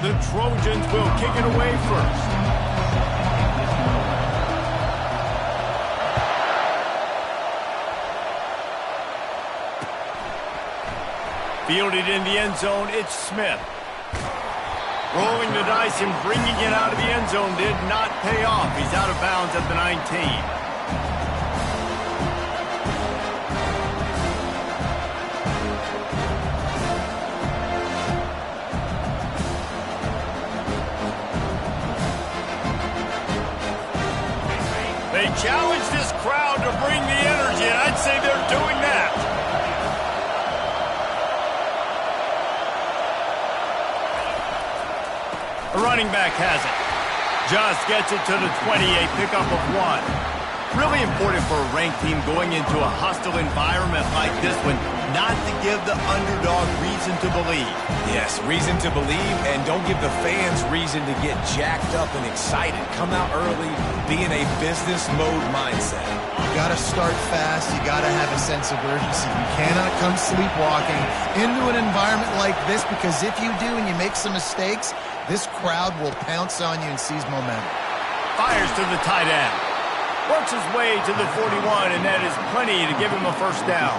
The Trojans will kick it away first. Fielded in the end zone, it's Smith. Rolling the dice and bringing it out of the end zone did not pay off. He's out of bounds at the 19. They challenge this crowd to bring the energy, and I'd say they're doing that. The running back has it. Just gets it to the 28, pickup of 1. Really important for a ranked team going into a hostile environment like this one, not to give the underdog reason to believe. Yes, reason to believe, and don't give the fans reason to get jacked up and excited. Come out early, be in a business mode mindset. You got to start fast. You got to have a sense of urgency. You cannot come sleepwalking into an environment like this, because if you do and you make some mistakes, this crowd will pounce on you and seize momentum. Fires to the tight end. Works his way to the 41, and that is plenty to give him a first down.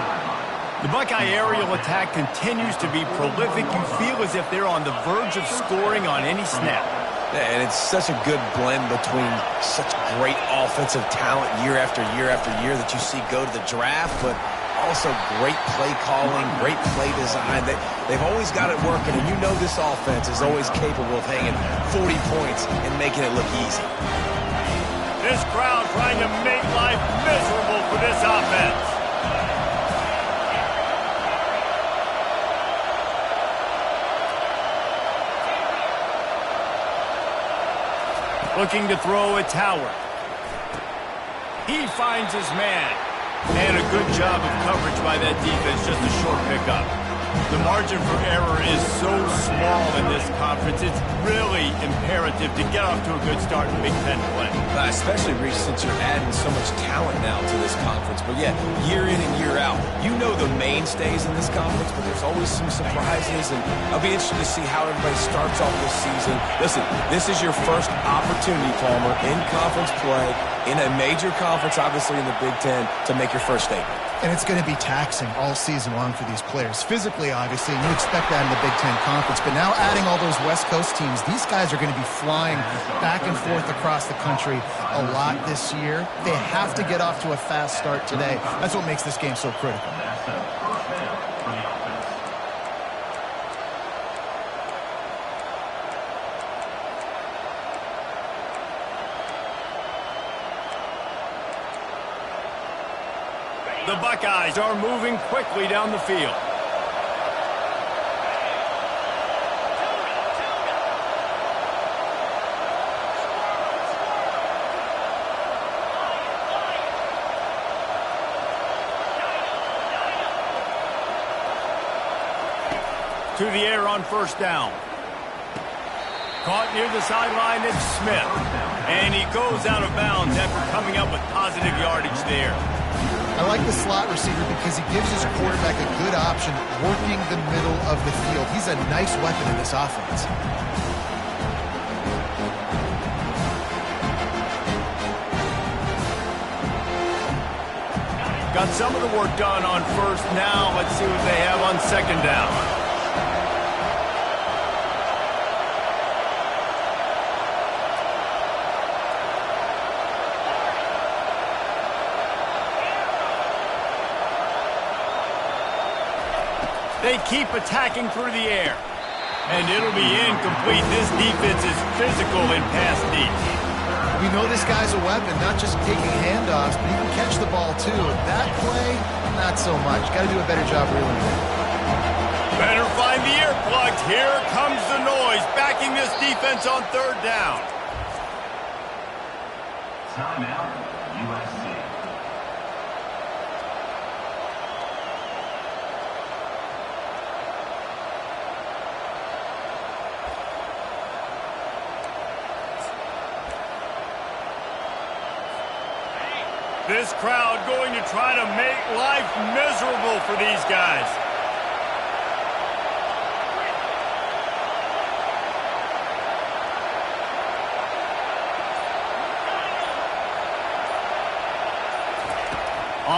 The Buckeye aerial attack continues to be prolific. You feel as if they're on the verge of scoring on any snap. Yeah, and it's such a good blend between such great offensive talent year after year after year that you see go to the draft, but also great play calling, great play design. They've always got it working, and you know this offense is always capable of hanging 40 points and making it look easy. This crowd trying to make life miserable for this offense. Looking to throw, it's Howard. He finds his man. And a good job of coverage by that defense, just a short pickup. The margin for error is so small in this conference, it's really imperative to get off to a good start in Big Ten play. Especially, Reese, since you're adding so much talent now to this conference. But yeah, year in and year out, you know the mainstays in this conference, but there's always some surprises, and I'll be interested to see how everybody starts off this season. Listen, this is your first opportunity, Palmer, in conference play, in a major conference, obviously in the Big Ten, to make your first statement. And it's going to be taxing all season long for these players. Physically, obviously, and you expect that in the Big Ten Conference. But now adding all those West Coast teams, these guys are going to be flying back and forth across the country a lot this year. They have to get off to a fast start today. That's what makes this game so critical. The Buckeyes are moving quickly down the field. To the air on first down. Caught near the sideline, it's Smith. And he goes out of bounds after coming up with positive yardage there. I like the slot receiver because he gives his quarterback a good option working the middle of the field. He's a nice weapon in this offense. Got some of the work done on first. Now let's see what they have on second down. They keep attacking through the air. And it'll be incomplete. This defense is physical in pass deep. We know this guy's a weapon, not just taking handoffs, but he can catch the ball too. That play, not so much. Got to do a better job reeling it in. Better find the earplugs. Here comes the noise, backing this defense on third down. Timeout, USC. This crowd going to try to make life miserable for these guys.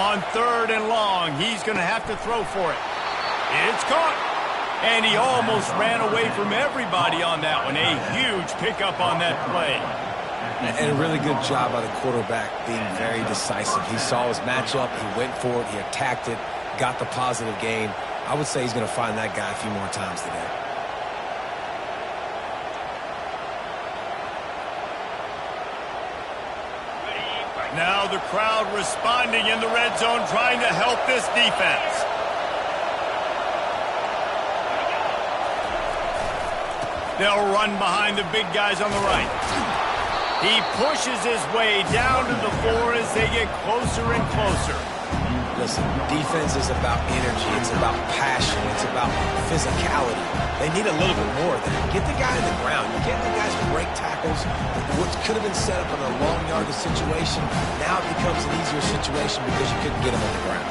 On 3rd and long, he's going to have to throw for it. It's caught. And he almost ran away from everybody on that one. A huge pickup on that play. And a really good job by the quarterback being very decisive. He saw his matchup, he went for it, he attacked it, got the positive gain. I would say he's going to find that guy a few more times today. Now the crowd responding in the red zone, trying to help this defense. They'll run behind the big guys on the right. He pushes his way down to the floor as they get closer and closer. Listen, defense is about energy. It's about passion. It's about physicality. They need a little bit more of that. Get the guy in the ground. You get the guys to break tackles. What could have been set up in a long yardage situation, now it becomes an easier situation because you couldn't get him on the ground.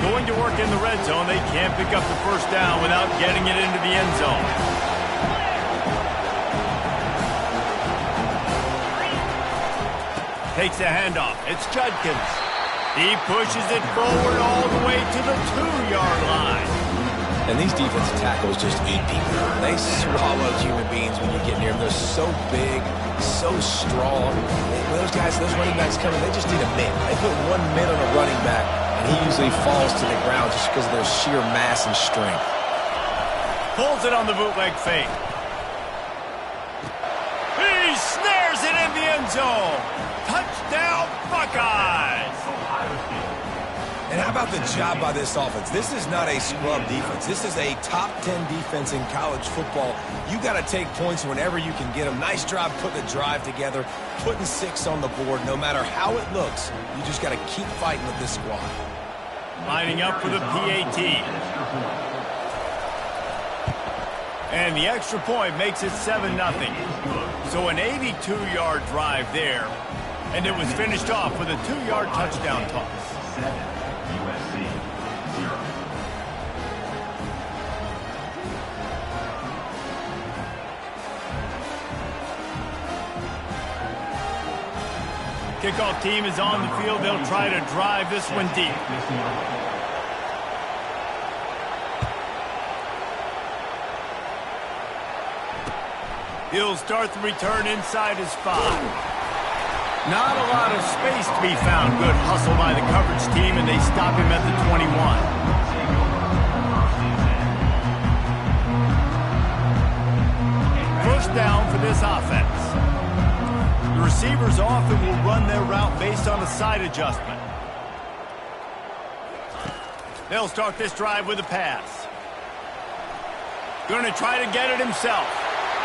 Going to work in the red zone, they can't pick up the first down without getting it into the end zone. Takes the handoff. It's Judkins. He pushes it forward all the way to the 2-yard line. And these defensive tackles just eat people. They swallow human beings when you get near them. They're so big, so strong. When those guys, those running backs coming, they just need a mid. They put 1 mid on a running back, and he usually falls to the ground just because of their sheer mass and strength. Pulls it on the bootleg fake. He snares it in the end zone. Touchdown, Buckeyes! And how about the job by this offense? This is not a scrub defense. This is a top 10 defense in college football. You got to take points whenever you can get them. Nice job putting the drive together, putting 6 on the board. No matter how it looks, you just got to keep fighting with this squad. Lining up for the PAT. And the extra point makes it 7-0. So an 82-yard drive there. And it was finished off with a 2-yard touchdown toss. 7, USC 0. Kickoff team is on the field. They'll try to drive this one deep. He'll start the return inside his 5. Not a lot of space to be found. Good hustle by the coverage team, and they stop him at the 21. First down for this offense. The receivers often will run their route based on a side adjustment. They'll start this drive with a pass. Going to try to get it himself.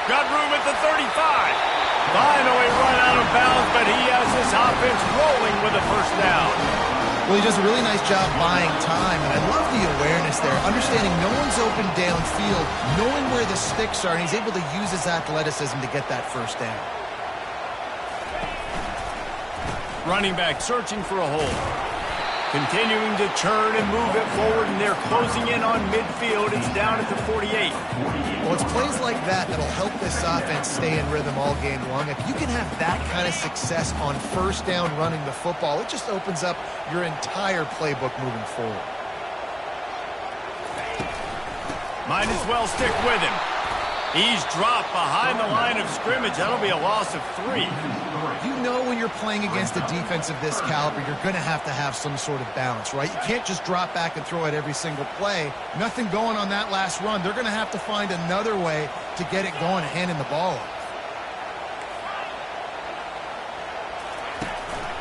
Got room at the 35. Finally run out of bounds, but he has this offense rolling with a first down. Well, he does a really nice job buying time, and I love the awareness there, understanding no one's open downfield, knowing where the sticks are, and he's able to use his athleticism to get that first down. Running back searching for a hole. Continuing to churn and move it forward, and they're closing in on midfield. It's down at the 48. Well, it's plays like that that'll help this offense stay in rhythm all game long. If you can have that kind of success on first down running the football, it just opens up your entire playbook moving forward. Might as well stick with him. He's dropped behind the line of scrimmage. That'll be a loss of 3. You know when you're playing against a defense of this caliber, you're going to have some sort of balance, right? You can't just drop back and throw it every single play. Nothing going on that last run. They're going to have to find another way to get it going, handing the ball off.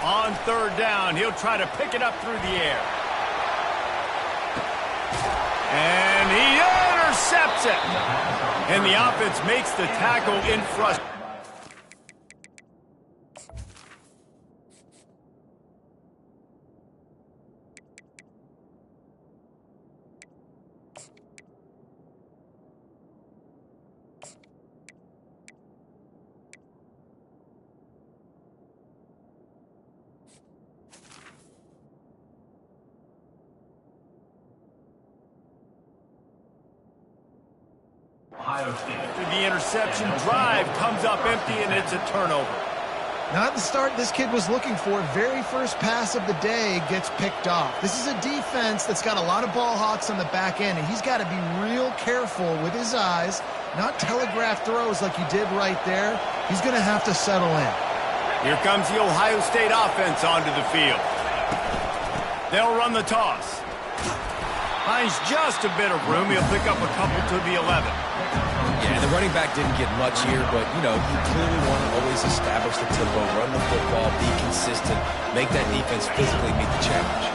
On 3rd down, he'll try to pick it up through the air. And he intercepts it. And the offense makes the tackle in frustration. Ohio State. After the interception, drive comes up empty, and it's a turnover. Not the start this kid was looking for. Very first pass of the day gets picked off. This is a defense that's got a lot of ball hawks on the back end, and he's got to be real careful with his eyes, not telegraph throws like he did right there. He's going to have to settle in. Here comes the Ohio State offense onto the field. They'll run the toss. Finds just a bit of room. He'll pick up a couple to the 11. Yeah, the running back didn't get much here, but, you know, you clearly want to always establish the tempo, run the football, be consistent, make that defense physically meet the challenge.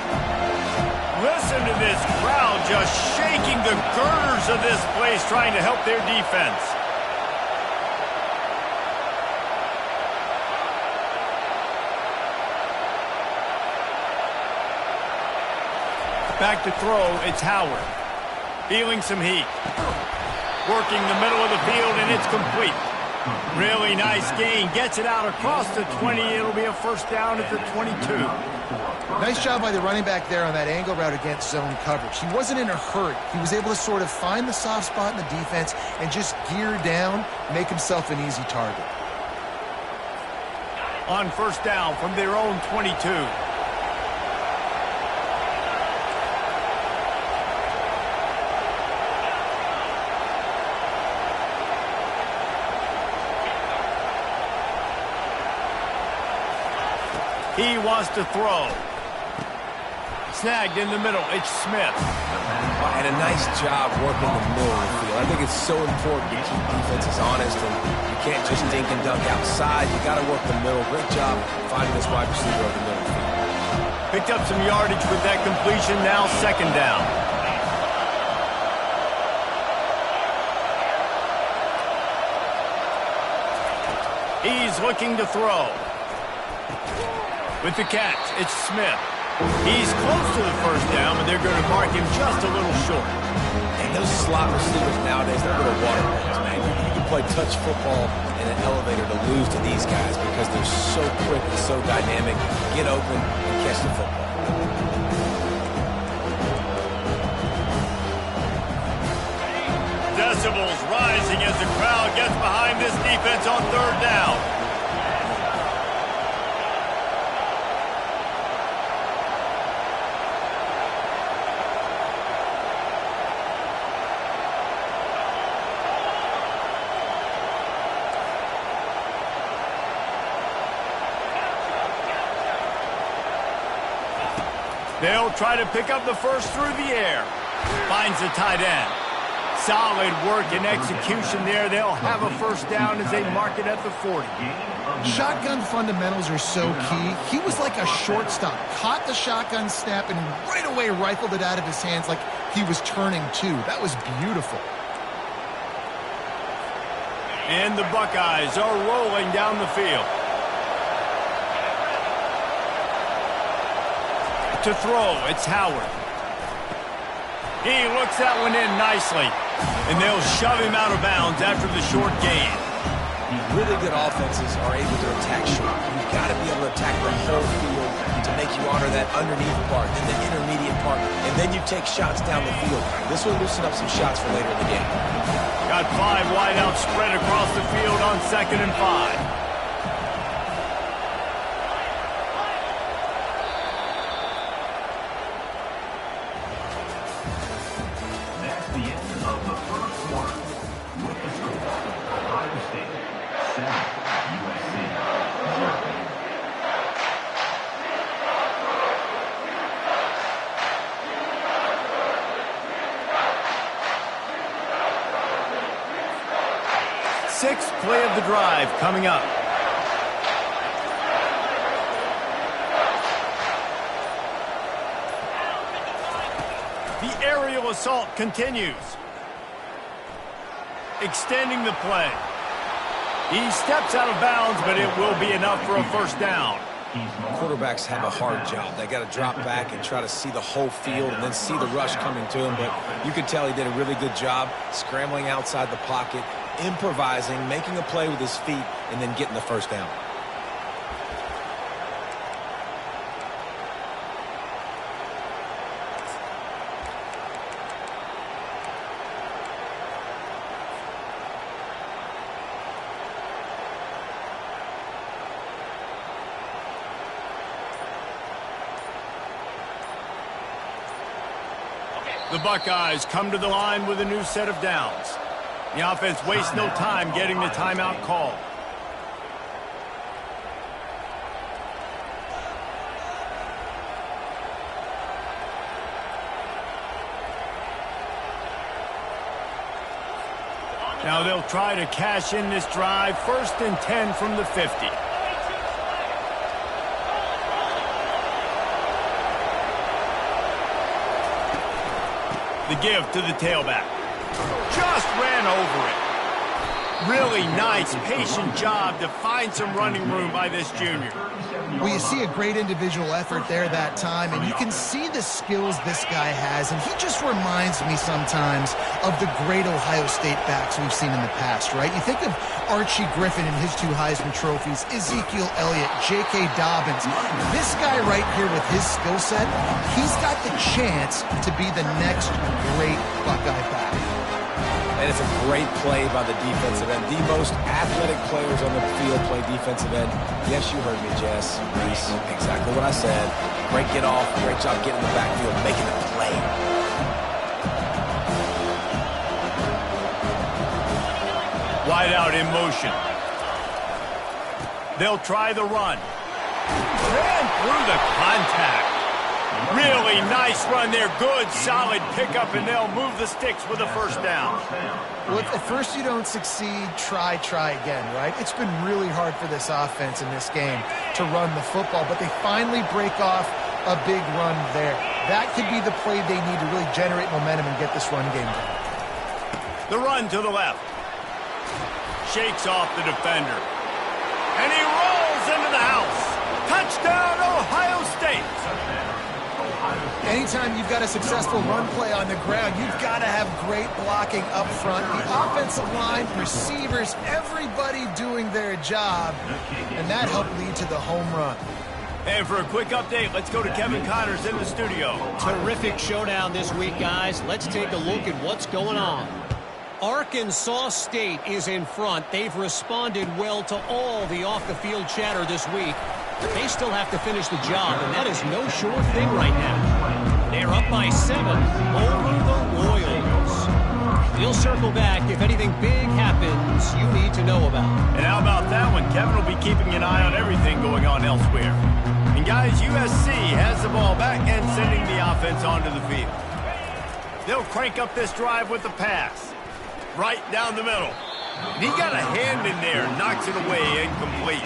Listen to this crowd just shaking the girders of this place, trying to help their defense. Back to throw, it's Howard. Feeling some heat. Working the middle of the field, and it's complete. Really nice gain. Gets it out across the 20. It'll be a first down at the 22. Nice job by the running back there on that angle route against zone coverage. He wasn't in a hurry. He was able to sort of find the soft spot in the defense and just gear down, make himself an easy target. On first down from their own 22. He wants to throw. Snagged in the middle. It's Smith. And a nice job working the middle of the field. I think it's so important to keep defenses honest, and you can't just dink and dunk outside. You got to work the middle. Great job finding this wide receiver over the middle of the field. Picked up some yardage with that completion. Now second down. He's looking to throw. With the catch, it's Smith. He's close to the first down, but they're going to mark him just a little short. And those slot receivers nowadays, they're little water balls, man. You can play touch football in an elevator to lose to these guys because they're so quick and so dynamic. Get open and catch the football. Decibels rising as the crowd gets behind this defense on third down. They'll try to pick up the first through the air. Finds the tight end. Solid work and execution there. They'll have a first down as they mark it at the 40. Shotgun fundamentals are so key. He was like a shortstop. Caught the shotgun snap and right away rifled it out of his hands like he was turning two. That was beautiful. And the Buckeyes are rolling down the field. To throw, it's Howard. He looks that one in nicely. And they'll shove him out of bounds after the short gain. Really good offenses are able to attack short. You've got to be able to attack the whole field to make you honor that underneath part, then the intermediate part, and then you take shots down the field. This will loosen up some shots for later in the game. Got 5 wideouts spread across the field on 2nd and 5. Sixth play of the drive coming up. The aerial assault continues. Extending the play. He steps out of bounds, but it will be enough for a first down. Quarterbacks have a hard job. They got to drop back and try to see the whole field and then see the rush coming to him. But you could tell he did a really good job scrambling outside the pocket, improvising, making a play with his feet, and then getting the first down. The Buckeyes come to the line with a new set of downs. The offense wastes no time getting the timeout call. Now they'll try to cash in this drive. 1st and 10 from the 50. The give to the tailback. Just ran over it. Really nice, patient job to find some running room by this junior. Well, you see a great individual effort there that time, and you can see the skills this guy has, and he just reminds me sometimes of the great Ohio State backs we've seen in the past, right? You think of Archie Griffin and his 2 Heisman trophies, Ezekiel Elliott, J.K. Dobbins. This guy right here with his skill set, he's got the chance to be the next great Buckeye back. And it's a great play by the defensive end. The most athletic players on the field play defensive end. Yes, you heard me, Jess. Reese, exactly what I said. Great get off, great job getting in the backfield, making the play. Wide out in motion. They'll try the run. Ran through the contact. Really nice run there. Good, solid pickup, and they'll move the sticks with a 1st down. Well, if at first you don't succeed, try again, right? It's been really hard for this offense in this game to run the football, but they finally break off a big run there. That could be the play they need to really generate momentum and get this run game going. The run to the left. Shakes off the defender. And he rolls into the house. Touchdown, Ohio State. Anytime you've got a successful run play on the ground, you've got to have great blocking up front. The offensive line, receivers, everybody doing their job, and that helped lead to the home run. And for a quick update, let's go to Kevin Connors in the studio. Terrific showdown this week, guys. Let's take a look at what's going on. Arkansas State is in front. They've responded well to all the off-the-field chatter this week. But they still have to finish the job, and that is no sure thing right now. They're up by 7 over the Royals. We'll circle back if anything big happens you need to know about. And how about that one? Kevin will be keeping an eye on everything going on elsewhere. And guys, USC has the ball back and sending the offense onto the field. They'll crank up this drive with the pass. Right down the middle. And he got a hand in there, knocks it away, incomplete.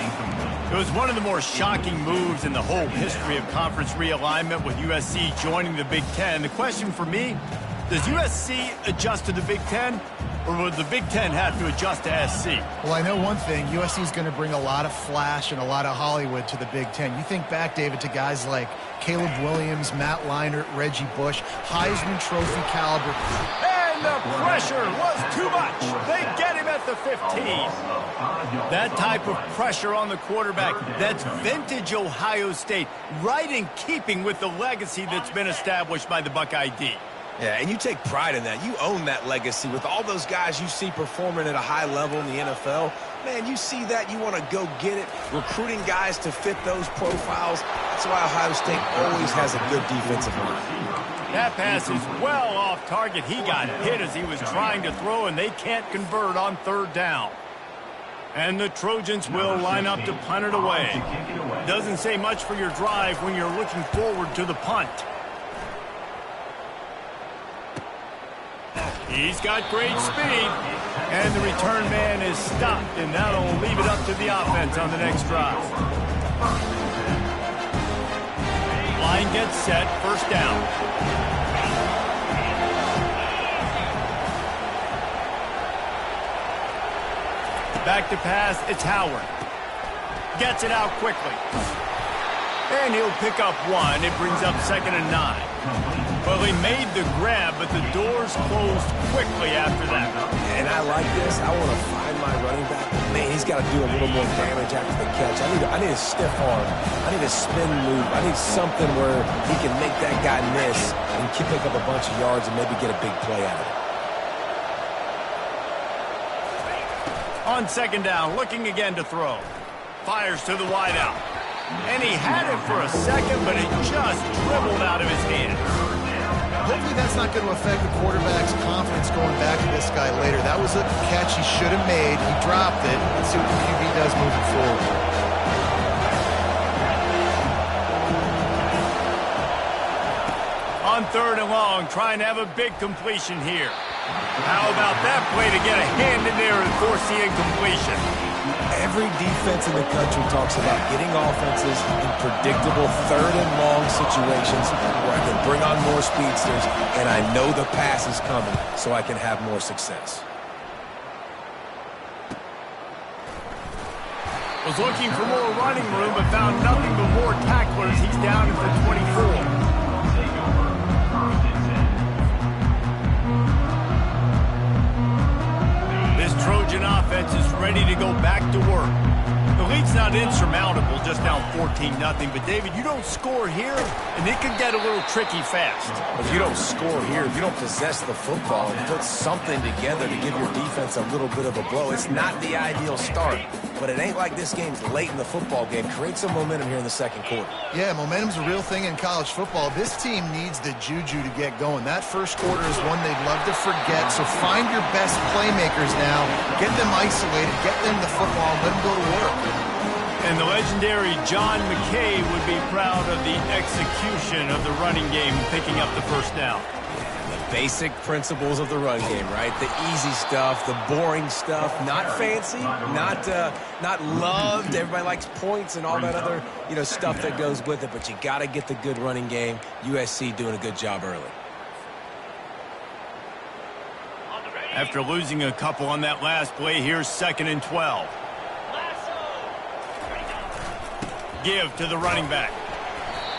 It was one of the more shocking moves in the whole history of conference realignment with USC joining the Big Ten. The question for me, does USC adjust to the Big Ten, or would the Big Ten have to adjust to SC? Well, I know one thing. USC is going to bring a lot of flash and a lot of Hollywood to the Big Ten. You think back, David, to guys like Caleb Williams, Matt Leinart, Reggie Bush, Heisman Trophy caliber. And the pressure was too much. They get him at the 15. That type of pressure on the quarterback, that's vintage Ohio State, right in keeping with the legacy that's been established by the Buckeye D. Yeah, and you take pride in that. You own that legacy with all those guys you see performing at a high level in the NFL. Man, you see that, you want to go get it, recruiting guys to fit those profiles. That's why Ohio State always has a good defensive line. That pass is well off target. He got hit as he was trying to throw, and they can't convert on 3rd down. And the Trojans will line up to punt it away. Doesn't say much for your drive when you're looking forward to the punt. He's got great speed, and the return man is stopped, and that'll leave it up to the offense on the next drive. Line gets set, 1st down. Back to pass, it's Howard. Gets it out quickly. And he'll pick up 1. It brings up 2nd and 9. Well, he made the grab, but the doors closed quickly after that. And I like this. I want to find my running back. Man, he's got to do a little more damage after the catch. I need a stiff arm. I need a spin move. I need something where he can make that guy miss and pick up a bunch of yards and maybe get a big play out of it. On 2nd down, looking again to throw. Fires to the wideout. And he had it for a second, but it just dribbled out of his hand. hopefully that's not going to affect the quarterback's confidence going back to this guy later. That was a catch he should have made. He dropped it. Let's see what the QB does moving forward. On 3rd and long, trying to have a big completion here. How about that play to get a hand in there and force the incompletion? Every defense in the country talks about getting offenses in predictable 3rd and long situations where I can bring on more speedsters and I know the pass is coming so I can have more success. Was looking for more running room but found nothing but more tacklers. He's down at the 24. Trojan offense is ready to go back to work. The lead's not insurmountable, just down 14-0. But, David, you don't score here, and it could get a little tricky fast. If you don't score here, if you don't possess the football and put something together to give your defense a little bit of a blow, it's not the ideal start. But it ain't like this game's late in the football game. Create some momentum here in the second quarter. Yeah, momentum's a real thing in college football. This team needs the juju to get going. That first quarter is one they'd love to forget. So find your best playmakers now. Get them isolated. Get them the football and let them go to work. And the legendary John McKay would be proud of the execution of the running game, picking up the first down. Basic principles of the run game, right? The easy stuff, the boring stuff, not fancy, not loved. Everybody likes points and all that other, stuff that goes with it, but you got to get the good running game. USC doing a good job early. After losing a couple on that last play, here's 2nd and 12. Give to the running back.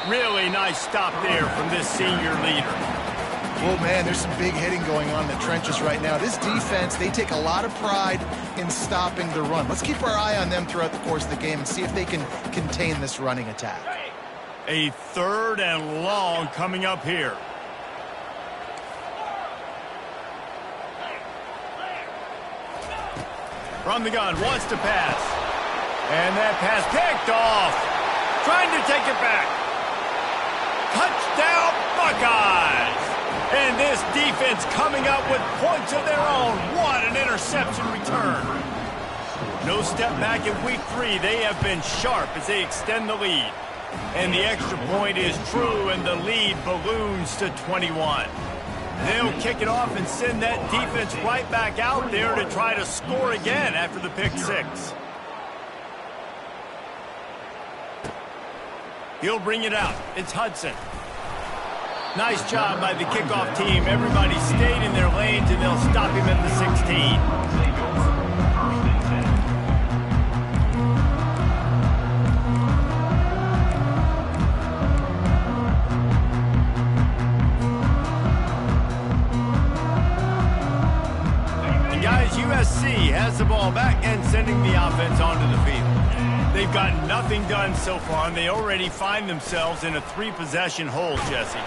Really nice stop there from this senior leader. Well, man, there's some big hitting going on in the trenches right now. This defense, they take a lot of pride in stopping the run. Let's keep our eye on them throughout the course of the game and see if they can contain this running attack. A 3rd and long coming up here. From the gun, wants to pass. And that pass picked off. Trying to take it back. Touchdown, Buckeyes! And this defense coming up with points of their own. What an interception return. No step back in week 3. They have been sharp as they extend the lead. And the extra point is true, and the lead balloons to 21. They'll kick it off and send that defense right back out there to try to score again after the pick 6. He'll bring it out. It's Hudson. Nice job by the kickoff team. Everybody stayed in their lanes, and they'll stop him at the 16. And guys, USC has the ball back and sending the offense onto the field. They've got nothing done so far, and they already find themselves in a 3-possession hole, Jesse.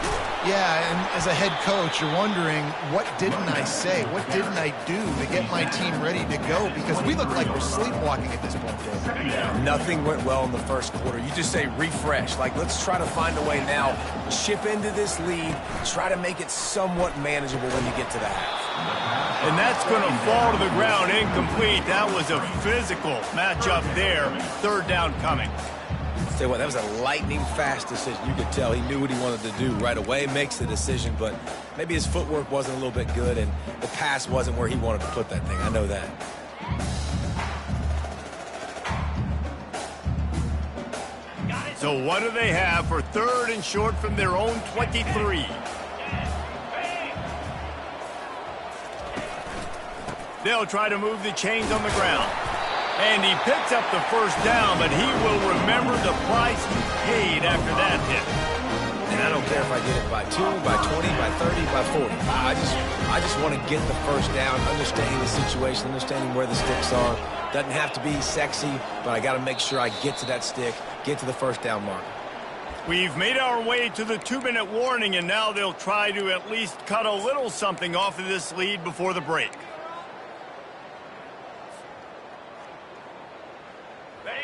Yeah, and as a head coach, you're wondering, what didn't I say? What didn't I do to get my team ready to go? Because we look like we're sleepwalking at this point, Dave. Yeah, nothing went well in the first quarter. You just say refresh. Like, let's try to find a way now. Chip into this lead. Try to make it somewhat manageable when you get to the half. And that's going to fall to the ground incomplete. That was a physical matchup there. 3rd down coming. Tell you what, that was a lightning-fast decision. You could tell he knew what he wanted to do right away, makes the decision, but maybe his footwork wasn't a little bit good, and the pass wasn't where he wanted to put that thing. I know that. So what do they have for 3rd and short from their own 23? They'll try to move the chains on the ground. And he picks up the first down, but he will remember the price he paid after that hit. And I don't care if I get it by 2, by 20, by 30, by 40. I just want to get the first down, understanding the situation, understanding where the sticks are. Doesn't have to be sexy, but I got to make sure I get to that stick, get to the first down mark. We've made our way to the 2-minute warning, and now they'll try to at least cut a little something off of this lead before the break.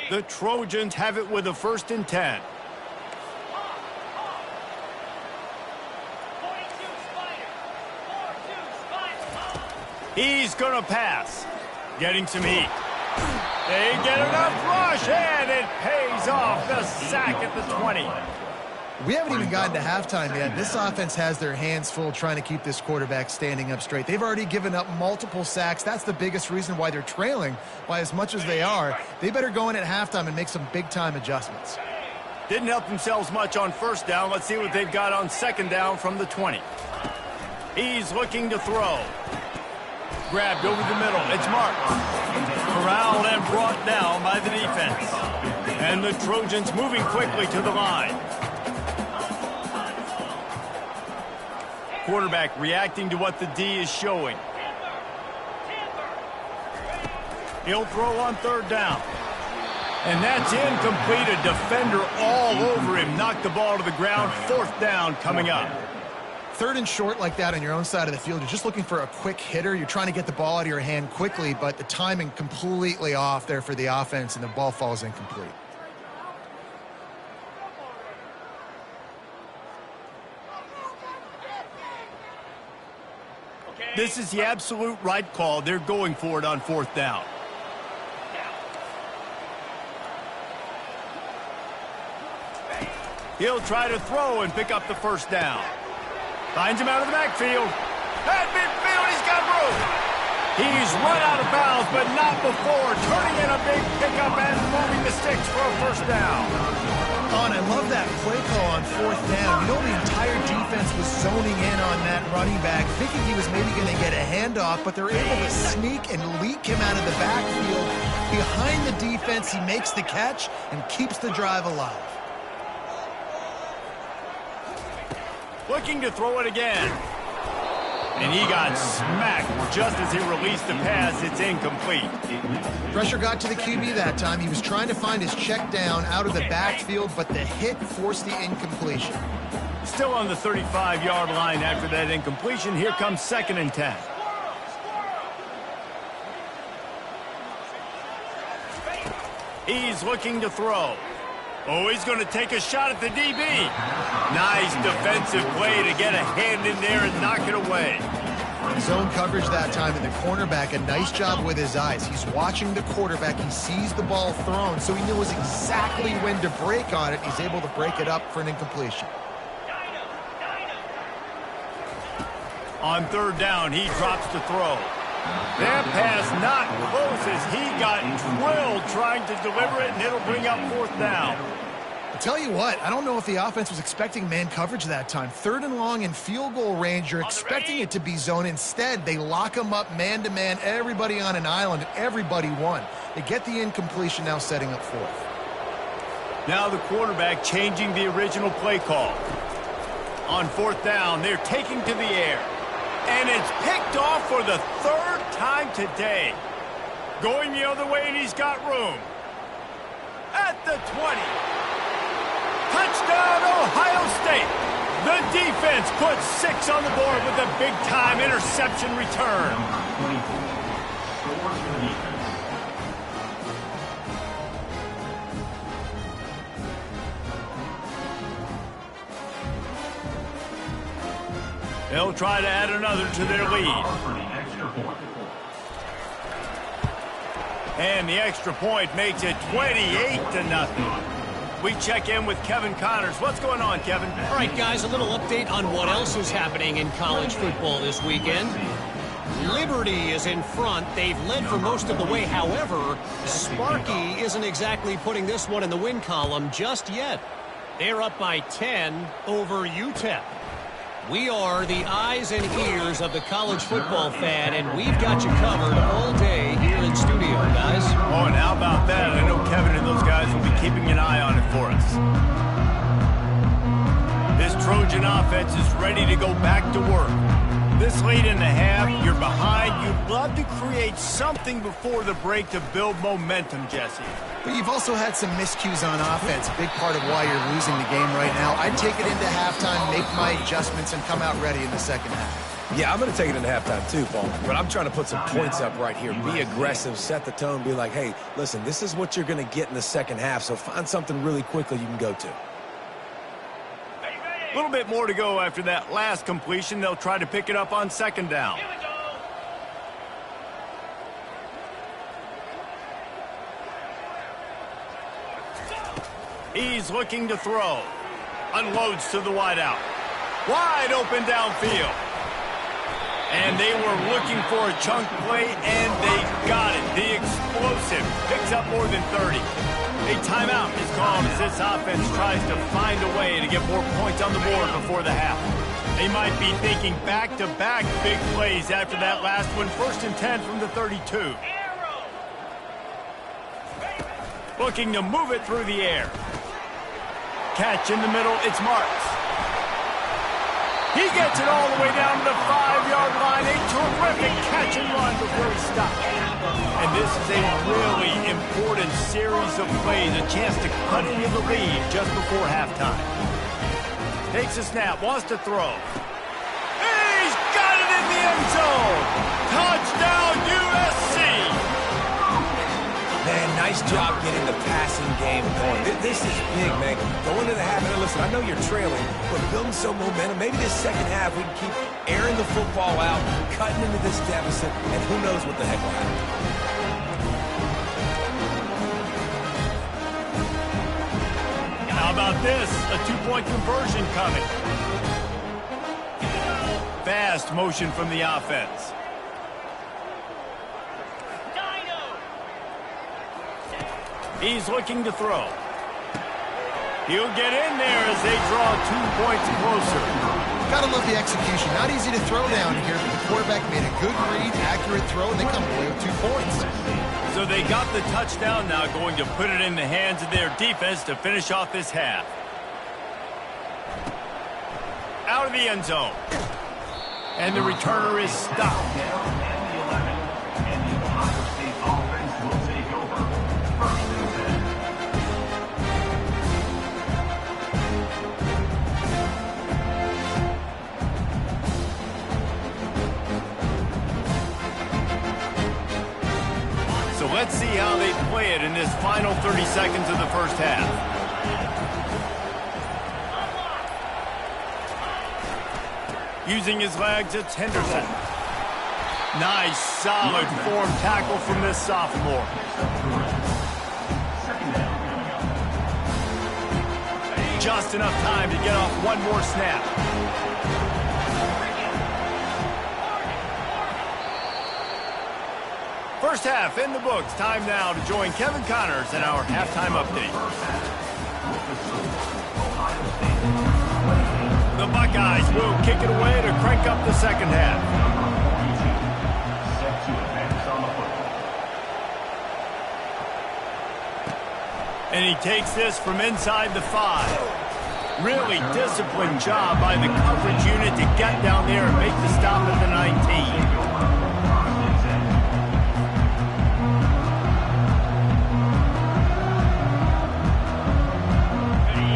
The Trojans have it with a 1st and 10. He's going to pass. Getting some heat. They get enough rush, and it pays off. The sack at the 20. We haven't even gotten to halftime yet. This offense has their hands full trying to keep this quarterback standing up straight. They've already given up multiple sacks. That's the biggest reason why they're trailing by as much as they are. They better go in at halftime and make some big-time adjustments. Didn't help themselves much on first down. Let's see what they've got on second down from the 20. He's looking to throw. Grabbed over the middle. It's marked. Corralled and brought down by the defense. And the Trojans moving quickly to the line. Quarterback reacting to what the D is showing. He'll throw on third down. And that's incomplete. A defender all over him. Knocked the ball to the ground. Fourth down coming up. Third and short like that on your own side of the field, you're just looking for a quick hitter. You're trying to get the ball out of your hand quickly, but the timing completely off there for the offense, and the ball falls incomplete. This is the absolute right call. They're going for it on fourth down. He'll try to throw and pick up the first down. Finds him out of the backfield. At midfield, he's got room. He's run out of bounds, but not before turning in a big pickup and moving the sticks for a first down. Oh, and I love that play call on fourth down. You know, the entire defense was zoning in on that running back, thinking he was maybe going to get a handoff, but they're able to sneak and leak him out of the backfield. Behind the defense, he makes the catch and keeps the drive alive. Looking to throw it again. And he got smacked just as he released the pass. It's incomplete. Pressure got to the QB that time. He was trying to find his check down out of the backfield, but the hit forced the incompletion. Still on the 35-yard line after that incompletion. Here comes 2nd and 10. He's looking to throw. Oh, he's going to take a shot at the DB. Nice defensive play to get a hand in there and knock it away. Zone coverage that time, and the cornerback, a nice job with his eyes. He's watching the quarterback. He sees the ball thrown, so he knows exactly when to break on it. He's able to break it up for an incompletion. On third down, he drops to throw. That pass not close as he got drilled trying to deliver it, and it'll bring up fourth down. I'll tell you what, I don't know if the offense was expecting man coverage that time. Third and long in field goal range, you're expecting it to be zone. Instead, they lock them up man-to-man, everybody on an island, and everybody won. They get the incompletion, now setting up fourth. Now the quarterback changing the original play call. On fourth down, they're taking to the air. And it's picked off for the third time today. Going the other way, and he's got room. At the 20. Touchdown, Ohio State. The defense puts 6 on the board with a big-time interception return. 24. Scores for the defense. They'll try to add another to their lead. And the extra point makes it 28-0. We check in with Kevin Connors. What's going on, Kevin? All right, guys, a little update on what else is happening in college football this weekend. Liberty is in front. They've led for most of the way. However, Sparky isn't exactly putting this one in the win column just yet. They're up by 10 over UTEP. We are the eyes and ears of the college football fan, and we've got you covered all day here in studio, guys. Oh, and how about that? I know Kevin and those guys will be keeping an eye on it for us. This Trojan offense is ready to go back to work. This late in the half, you're behind. You'd love to create something before the break to build momentum, Jesse. But you've also had some miscues on offense, a big part of why you're losing the game right now. I'd take it into halftime, make my adjustments, and come out ready in the second half. Yeah, I'm going to take it into halftime too, Paul. But I'm trying to put some points up right here. Be aggressive, set the tone, be like, hey, listen, this is what you're going to get in the second half, so find something really quickly you can go to. A little bit more to go after that last completion. They'll try to pick it up on second down. He's looking to throw. Unloads to the wideout. Wide open downfield. And they were looking for a chunk play, and they got it. The explosive picks up more than 30. A timeout is called as this offense tries to find a way to get more points on the board before the half. They might be thinking back-to-back big plays after that last one. 1st and 10 from the 32. Looking to move it through the air. Catch in the middle, it's Marks. He gets it all the way down to the 5-yard line. A terrific catch and run before he stops. And this is a really important series of plays, a chance to cut into the lead just before halftime. Takes a snap, wants to throw. He's got it in the end zone. Touchdown, USC. Man, nice job getting the passing game going. This is big, man. Going to the half, and listen, I know you're trailing, but building some momentum. Maybe this second half we can keep airing the football out, cutting into this deficit, and who knows what the heck will happen. How about this? A 2-point conversion coming. Fast motion from the offense. He's looking to throw. He'll get in there as they draw 2 points closer. Gotta love the execution. Not easy to throw down here, but the quarterback made a good read, accurate throw, and they come away with 2 points. So they got the touchdown, now going to put it in the hands of their defense to finish off this half. Out of the end zone. And the returner is stopped. Let's see how they play it in this final 30 seconds of the first half. Using his legs, it's Henderson. Nice, solid form tackle from this sophomore. Just enough time to get off one more snap. First half in the books. Time now to join Kevin Connors in our halftime update. The Buckeyes will kick it away to crank up the second half. And he takes this from inside the 5. Really disciplined job by the coverage unit to get down there and make the stop at the 19.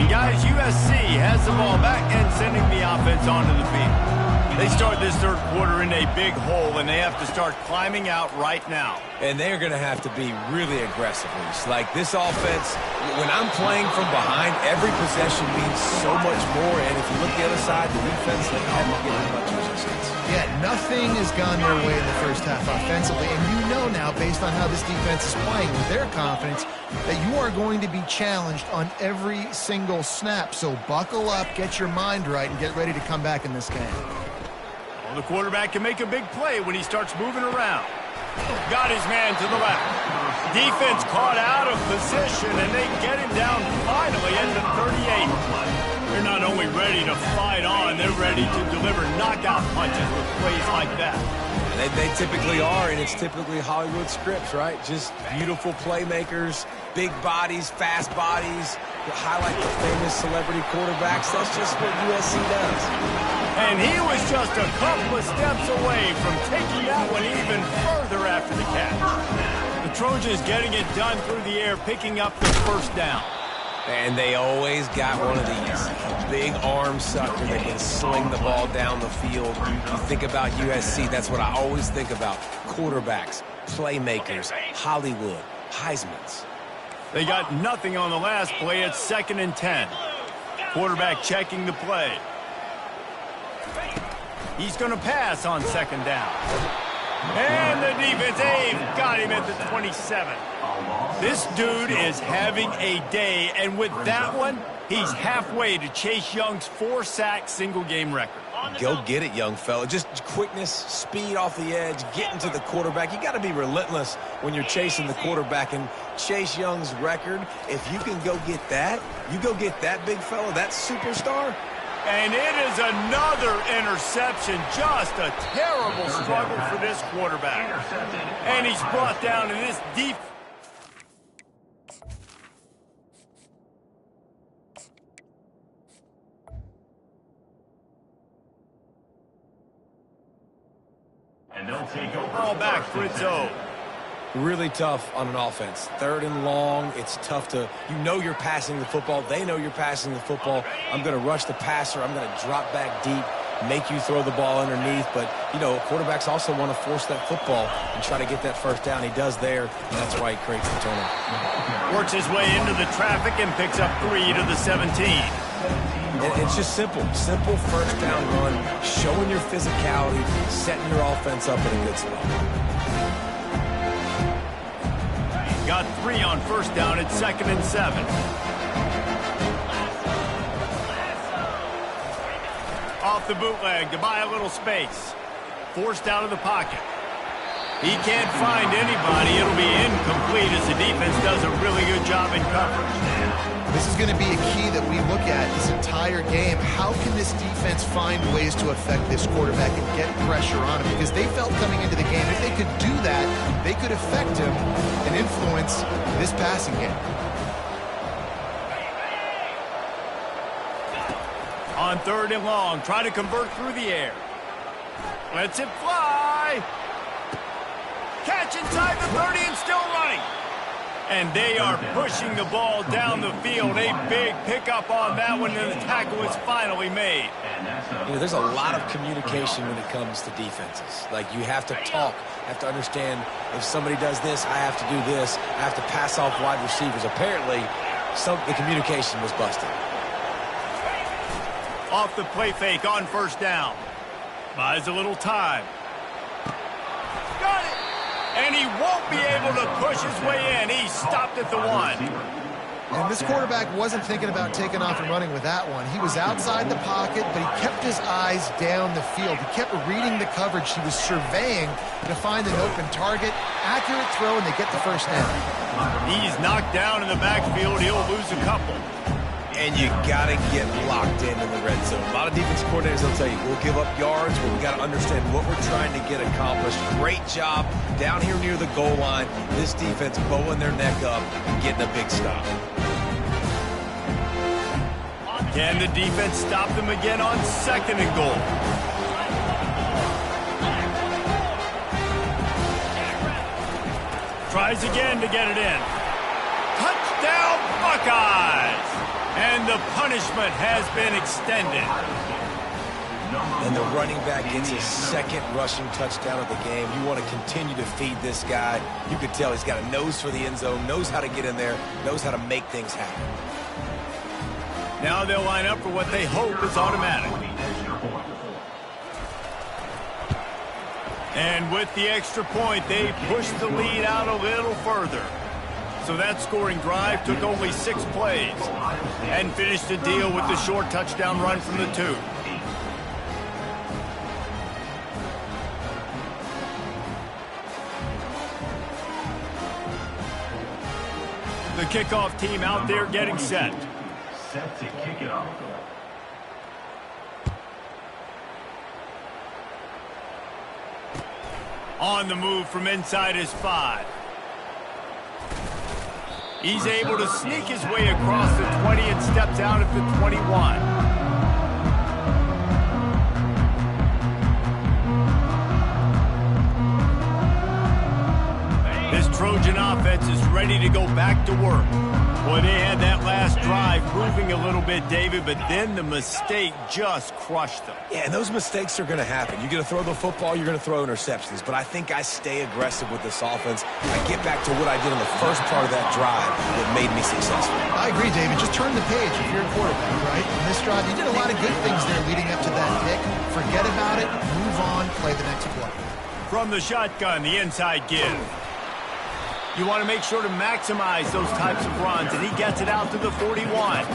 Guys, USC has the ball back and sending the offense onto the field. They start this third quarter in a big hole, and they have to start climbing out right now. And they're going to have to be really aggressive. Like this offense, when I'm playing from behind, every possession means so much more. And if you look the other side, the defense, they haven't given much resistance. Yeah, nothing has gone their way in the first half offensively. And you know now, based on how this defense is playing with their confidence, that you are going to be challenged on every single snap. So buckle up, get your mind right, and get ready to come back in this game. Well, the quarterback can make a big play when he starts moving around. Got his man to the left. Defense caught out of position, and they get him down finally at the 38. They're not only ready to fight on, they're ready to deliver knockout punches with plays like that. They typically are, and it's typically Hollywood scripts, right? Just beautiful playmakers, big bodies, fast bodies, highlight the famous celebrity quarterbacks. That's just what USC does. And he was just a couple of steps away from taking that one even further after the catch. The Trojans getting it done through the air, picking up the first down. And they always got one of these. Big arm sucker that can sling the ball down the field. You think about USC, that's what I always think about. Quarterbacks, playmakers, Hollywood, Heismans. They got nothing on the last play. It's 2nd and 10. Quarterback checking the play. He's going to pass on 2nd down. And the defense got him at the 27. This dude is having a day, and with that one, he's halfway to Chase Young's 4-sack single-game record. Go get it, young fella. Just quickness, speed off the edge, getting to the quarterback. You got to be relentless when you're chasing the quarterback. And Chase Young's record, if you can go get that, you go get that big fella, that superstar. And it is another interception. Just a terrible struggle for this quarterback. And he's brought down in this deep. And they'll take over. Ball back for its own. Really tough on an offense. 3rd and long, it's tough to, you know you're passing the football. They know you're passing the football. I'm going to rush the passer. I'm going to drop back deep, make you throw the ball underneath. But, you know, quarterbacks also want to force that football and try to get that first down. He does there, and that's why he creates the turnover. Works his way into the traffic and picks up 3 to the 17. And it's just simple first down run, showing your physicality, setting your offense up in a good spot. Got 3 on first down at 2nd and 7. Off the bootleg to buy a little space. Forced out of the pocket. He can't find anybody. It'll be incomplete as the defense does a really good job in coverage. This is going to be a key that we look at this entire game. How can this defense find ways to affect this quarterback and get pressure on him? Because they felt coming into the game, if they could do that, they could affect him and influence this passing game. On 3rd and long, try to convert through the air. Lets it fly. Catch inside the 30 and still running. And they are pushing the ball down the field. A big pickup on that one, and the tackle is finally made. You know, there's a lot of communication when it comes to defenses. Like, you have to talk, have to understand if somebody does this, I have to do this. I have to pass off wide receivers. Apparently, the communication was busted. Off the play fake on first down. Buys a little time. Got it! And he won't be able to push his way in. He stopped at the 1. And this quarterback wasn't thinking about taking off and running with that one. He was outside the pocket, but he kept his eyes down the field. He kept reading the coverage. He was surveying to find an open target. Accurate throw, and they get the first down. He's knocked down in the backfield. He'll lose a couple. And you got to get locked in the red zone. A lot of defense coordinators will tell you, we'll give up yards, but we got to understand what we're trying to get accomplished. Great job down here near the goal line. This defense bowing their neck up and getting a big stop. Can the defense stop them again on 2nd and goal? Tries again to get it in. Touchdown, Buckeyes! And the punishment has been extended. And the running back gets his 2nd rushing touchdown of the game. You want to continue to feed this guy. You can tell he's got a nose for the end zone, knows how to get in there, knows how to make things happen. Now they'll line up for what they hope is automatic. And with the extra point, they push the lead out a little further. So that scoring drive took only 6 plays and finished the deal with the short touchdown run from the 2. The kickoff team out there getting set. Set to kick it off. On the move from inside his 5. He's able to sneak his way across the 20 and steps out at the 21. This Trojan offense is ready to go back to work. Boy, they had that last drive moving a little bit, David, but then the mistake just crushed them. Yeah, and those mistakes are going to happen. You're going to throw the football, you're going to throw interceptions. But I think I stay aggressive with this offense. I get back to what I did in the first part of that drive that made me successful. I agree, David. Just turn the page if you're a quarterback, right? In this drive, you did a lot of good things there leading up to that pick. Forget about it, move on, play the next play. From the shotgun, the inside give. You want to make sure to maximize those types of runs, and he gets it out to the 41.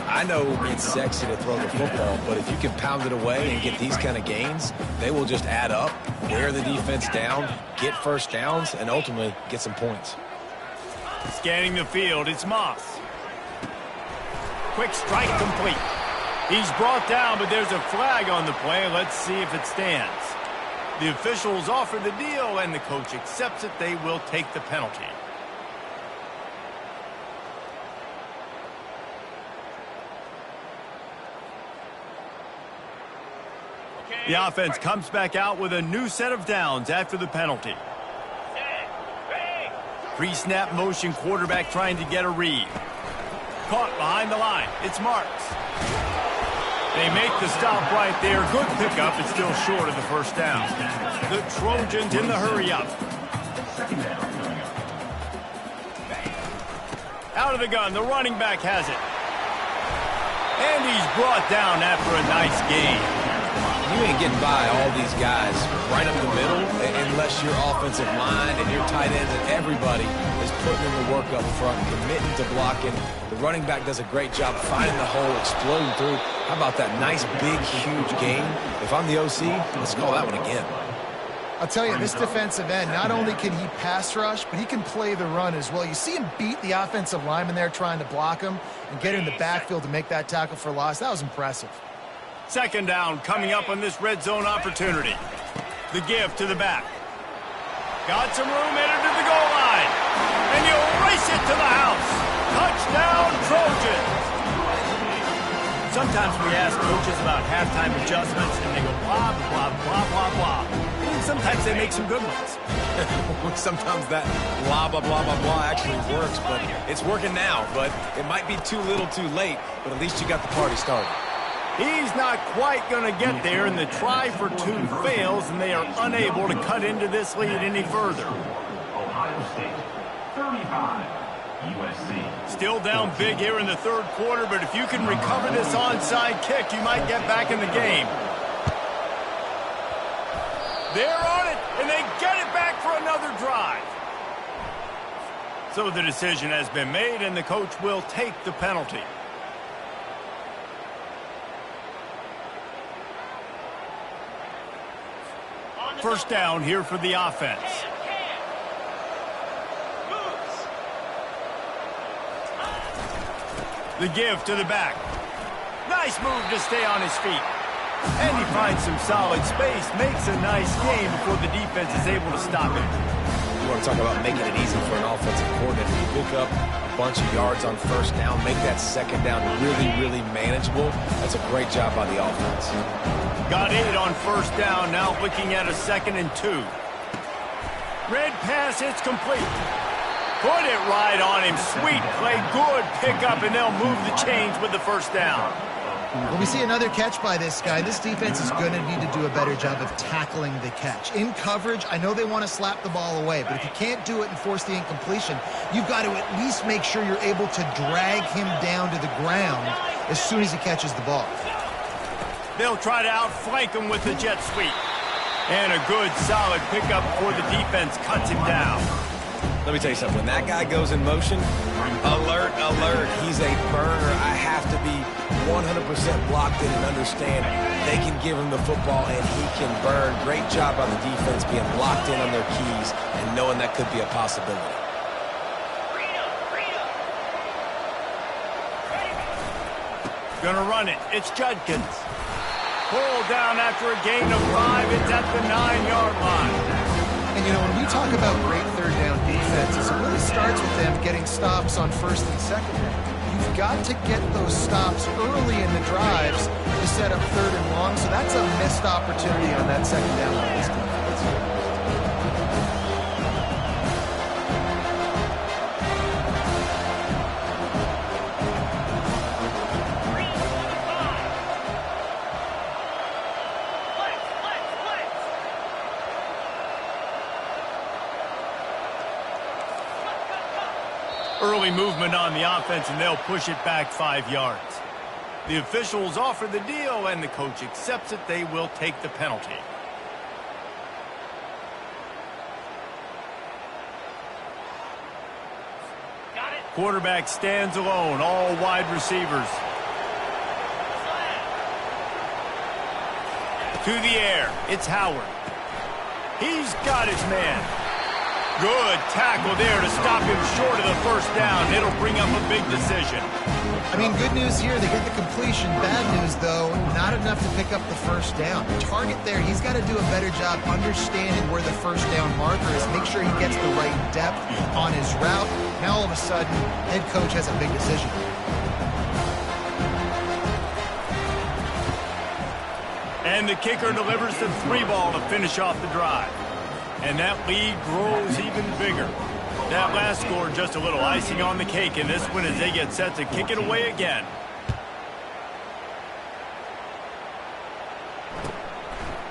I know it's sexy to throw the football, but if you can pound it away and get these kind of gains, they will just add up, wear the defense down, get first downs, and ultimately get some points. Scanning the field, it's Moss. Quick strike complete. He's brought down, but there's a flag on the play. Let's see if it stands. The officials offer the deal, and the coach accepts it. They will take the penalty. The offense comes back out with a new set of downs after the penalty. Pre-snap motion, quarterback trying to get a read. Caught behind the line. It's Marks. They make the stop right there. Good pickup. It's still short of the first down. The Trojans in the hurry-up. Out of the gun. The running back has it. And he's brought down after a nice gain. You ain't getting by all these guys right up the middle unless your offensive line and your tight ends and everybody is putting in the work up front, committing to blocking. The running back does a great job finding the hole, exploding through. How about that nice, big, huge gain? If I'm the OC, let's call that one again. I'll tell you, this defensive end, not only can he pass rush, but he can play the run as well. You see him beat the offensive lineman there trying to block him and get in the backfield to make that tackle for loss. That was impressive. Second down coming up on this red zone opportunity. The give to the back. Got some room, headed to the goal line. And he'll race it to the house. Touchdown, Trojans. Sometimes we ask coaches about halftime adjustments, and they go blah, blah, blah, blah, blah. And sometimes they make some good ones. Sometimes that blah, blah, blah, blah, blah actually works, but it's working now. But it might be too little too late, but at least you got the party started. He's not quite going to get there, and the try for two fails, and they are unable to cut into this lead any further. Ohio State, 35, USC. Still down big here in the third quarter, but if you can recover this onside kick, you might get back in the game. They're on it, and they get it back for another drive. So the decision has been made, and the coach will take the penalty. First down here for the offense. The give to the back. Nice move to stay on his feet. And he finds some solid space, makes a nice game before the defense is able to stop him. You want to talk about making it easy for an offensive coordinator. You pick up a bunch of yards on first down, make that second down really, really manageable. That's a great job by the offense. Got 8 on first down, now looking at a 2nd and 2. Red pass, it's complete. Put it right on him. Sweet play, good pickup, and they'll move the chains with the first down. When we see another catch by this guy, this defense is going to need to do a better job of tackling the catch. In coverage, I know they want to slap the ball away, but if you can't do it and force the incompletion, you've got to at least make sure you're able to drag him down to the ground as soon as he catches the ball. They'll try to outflank him with the jet sweep. And a good, solid pickup before the defense cuts him down. Let me tell you something. When that guy goes in motion, alert, alert. He's a burner. I have to be 100% locked in and understand they can give him the football and he can burn. Great job by the defense being locked in on their keys and knowing that could be a possibility. Gonna run it. It's Judkins. Pulled down after a gain of 5. It's at the 9-yard line. And, you know, when we talk about great third down defenses, it really starts with them getting stops on first and second down. You've got to get those stops early in the drives to set up third and long, so that's a missed opportunity on that second down by this defense. Early movement on the offense, and they'll push it back 5 yards. The officials offer the deal, and the coach accepts it. They will take the penalty. Quarterback stands alone, all wide receivers. To the air, it's Howard. He's got his man. Good tackle there to stop him short of the first down. It'll bring up a big decision. I mean, good news here, they get the completion. Bad news, though, not enough to pick up the first down. The target there, he's got to do a better job understanding where the first down marker is, make sure he gets the right depth on his route. Now, all of a sudden, head coach has a big decision. And the kicker delivers the 3-ball to finish off the drive. And that lead grows even bigger. That last score just a little icing on the cake in this one as they get set to kick it away again.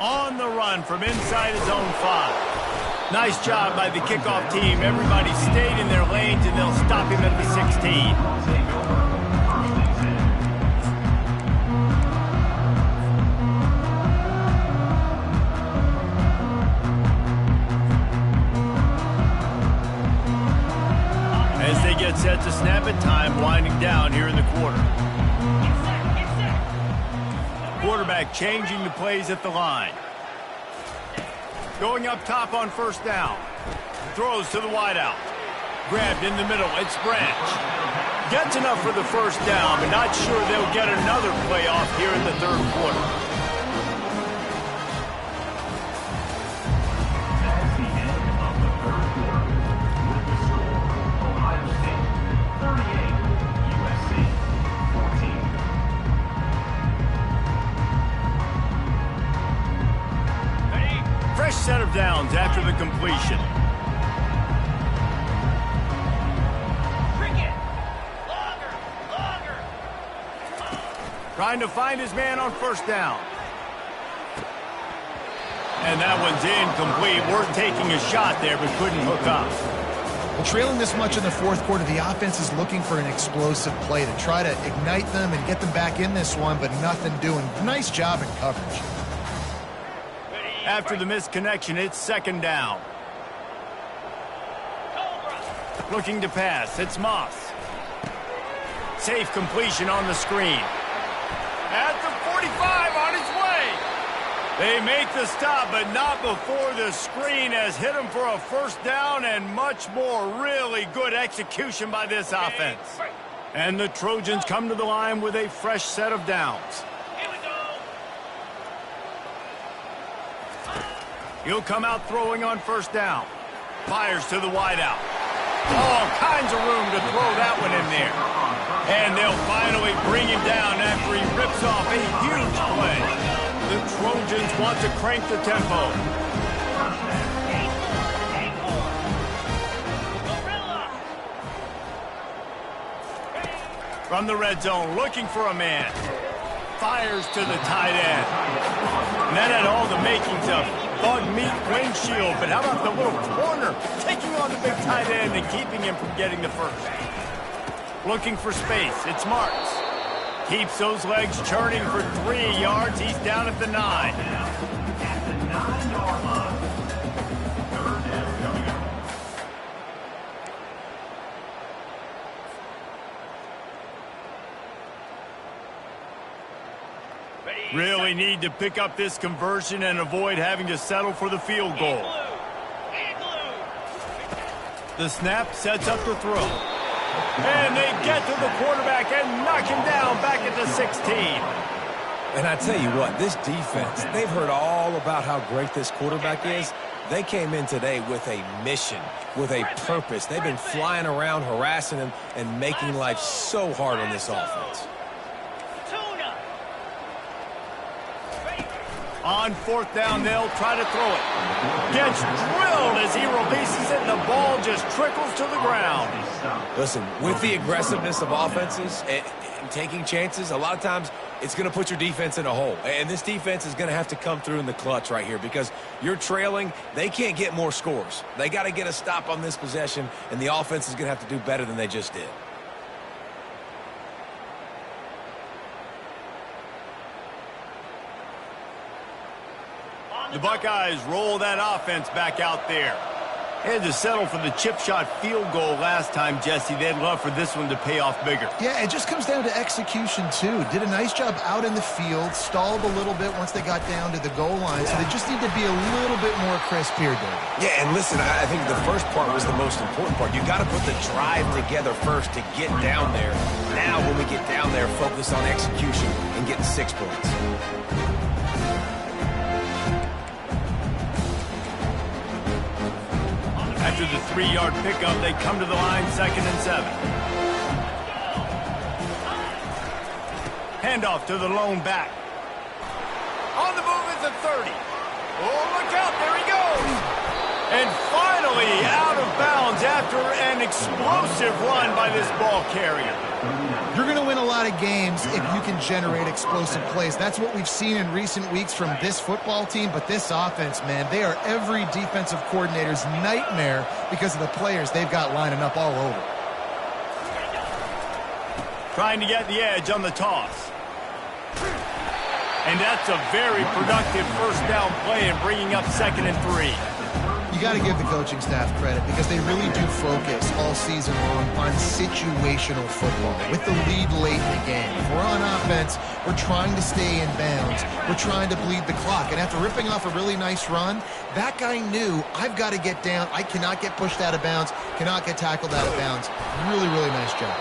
On the run from inside his own 5. Nice job by the kickoff team. Everybody stayed in their lanes and they'll stop him at the 16. Set to snap it, time winding down here in the quarter. Quarterback changing the plays at the line. Going up top on first down. Throws to the wideout. Grabbed in the middle, it's Branch. Gets enough for the first down, but not sure they'll get another play off here in the third quarter. Set of downs after the completion. Trying to find his man on first down. And that one's incomplete. We're taking a shot there, but couldn't hook up. Well, trailing this much in the fourth quarter, the offense is looking for an explosive play to try to ignite them and get them back in this one, but nothing doing. Nice job in coverage. After the missed connection, it's second down. Looking to pass, it's Moss. Safe completion on the screen. At the 45, on his way. They make the stop, but not before the screen has hit him for a first down and much more. Really good execution by this offense. And the Trojans come to the line with a fresh set of downs. He'll come out throwing on first down. Fires to the wideout. All kinds of room to throw that one in there. And they'll finally bring him down after he rips off a huge play. The Trojans want to crank the tempo. From the red zone, looking for a man. Fires to the tight end. And that had all the makings of bug meat windshield, but how about the little corner taking on the big tight end and keeping him from getting the first? Looking for space, it's Marks. Keeps those legs churning for 3 yards. He's down at the 9. At the 9-yard line. Third down coming up. Really need to pick up this conversion and avoid having to settle for the field goal. The snap sets up the throw. And they get to the quarterback and knock him down back at the 16. And I tell you what, this defense, they've heard all about how great this quarterback is. They came in today with a mission, with a purpose. They've been flying around, harassing him, and making life so hard on this offense. On fourth down, they'll try to throw it. Gets drilled as he releases it, and the ball just trickles to the ground. Listen, with the aggressiveness of offenses and taking chances, a lot of times it's going to put your defense in a hole. And this defense is going to have to come through in the clutch right here because you're trailing. They can't get more scores. They got to get a stop on this possession, and the offense is going to have to do better than they just did. The Buckeyes roll that offense back out there. They had to settle for the chip shot field goal last time, Jesse. They'd love for this one to pay off bigger. Yeah, it just comes down to execution, too. Did a nice job out in the field, stalled a little bit once they got down to the goal line, so they just need to be a little bit more crisp here, David. Yeah, and listen, I think the first part was the most important part. You got to put the drive together first to get down there. Now, when we get down there, focus on execution and getting 6 points. After the 3-yard pickup, they come to the line, 2nd and 7. Handoff to the lone back. On the move at the 30. Oh, look out, there he goes. And finally out of bounds after an explosive run by this ball carrier. You're going to win a lot of games if you can generate explosive plays. That's what we've seen in recent weeks from this football team, but this offense, man, they are every defensive coordinator's nightmare because of the players they've got lining up all over. Trying to get the edge on the toss. And that's a very productive first down play and bringing up 2nd and 3. You got to give the coaching staff credit because they really do focus all season long on situational football with the lead late in the game. If we're on offense, we're trying to stay in bounds. We're trying to bleed the clock. And after ripping off a really nice run, that guy knew, I've got to get down. I cannot get pushed out of bounds, cannot get tackled out of bounds. Really, really nice job.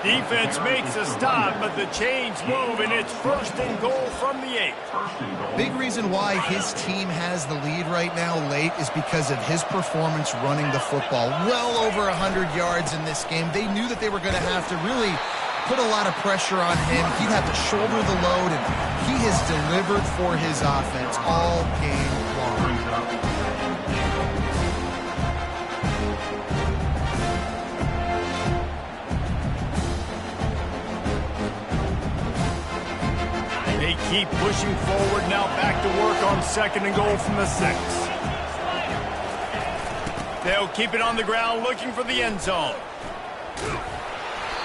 Defense makes a stop, but the chains move, and it's 1st and goal from the 8. Big reason why his team has the lead right now late is because of his performance running the football. Well over 100 yards in this game. They knew that they were going to have to really put a lot of pressure on him. He'd have to shoulder the load, and he has delivered for his offense all game long. They keep pushing forward, now back to work on 2nd and goal from the 6. They'll keep it on the ground looking for the end zone.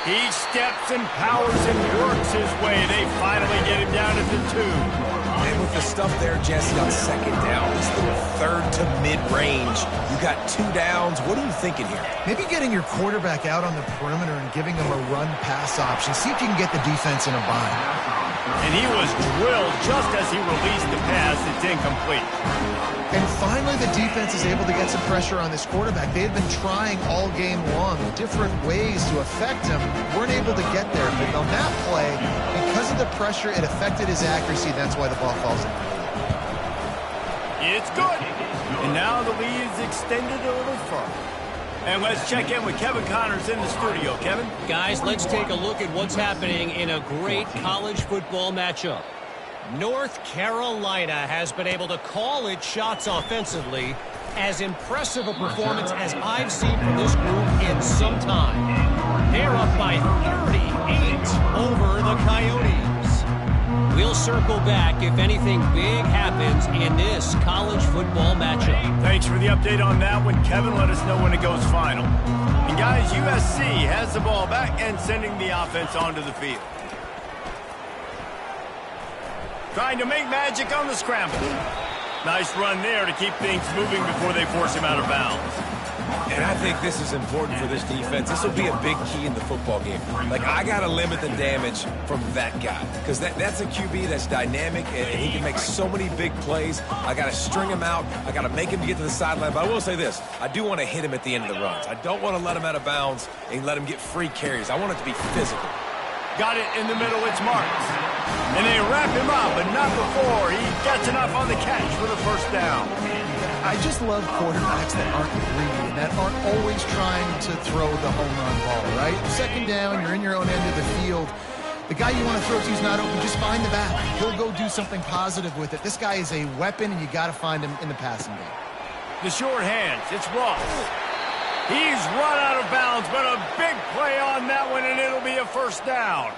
He steps and powers and works his way. They finally get him down at the 2. And with the stuff there, Jesse, on 2nd down, this little 3rd to mid-range, you got 2 downs. What are you thinking here? Maybe getting your quarterback out on the perimeter and giving him a run-pass option. See if you can get the defense in a bind. And he was drilled just as he released the pass. It's incomplete. And finally, the defense is able to get some pressure on this quarterback. They had been trying all game long different ways to affect him. Weren't able to get there. But on that play, because of the pressure, it affected his accuracy. That's why the ball falls in. It's good. And now the lead is extended a little further. And let's check in with Kevin Connors in the studio. Kevin? Guys, let's take a look at what's happening in a great college football matchup. North Carolina has been able to call its shots offensively. As impressive a performance as I've seen from this group in some time. They're up by 38 over the Coyotes. We'll circle back if anything big happens in this college football matchup. Thanks for the update on that one, Kevin. Let us know when it goes final. And guys, USC has the ball back and sending the offense onto the field. Trying to make magic on the scramble. Nice run there to keep things moving before they force him out of bounds. And I think this is important for this defense. This will be a big key in the football game. Like, I got to limit the damage from that guy. Because that's a QB that's dynamic, and he can make so many big plays. I got to string him out. I got to make him get to the sideline. But I will say this. I do want to hit him at the end of the runs. I don't want to let him out of bounds and let him get free carries. I want it to be physical. Got it in the middle. It's Marks. And they wrap him up, but not before he gets enough on the catch for the first down. I just love quarterbacks that aren't greedy and that aren't always trying to throw the home run ball, right? 2nd down, you're in your own end of the field. The guy you want to throw to is not open. Just find the back. He'll go do something positive with it. This guy is a weapon, and you got to find him in the passing game. The short hands. It's Ross. He's run out of bounds, but a big play on that one, and it'll be a first down.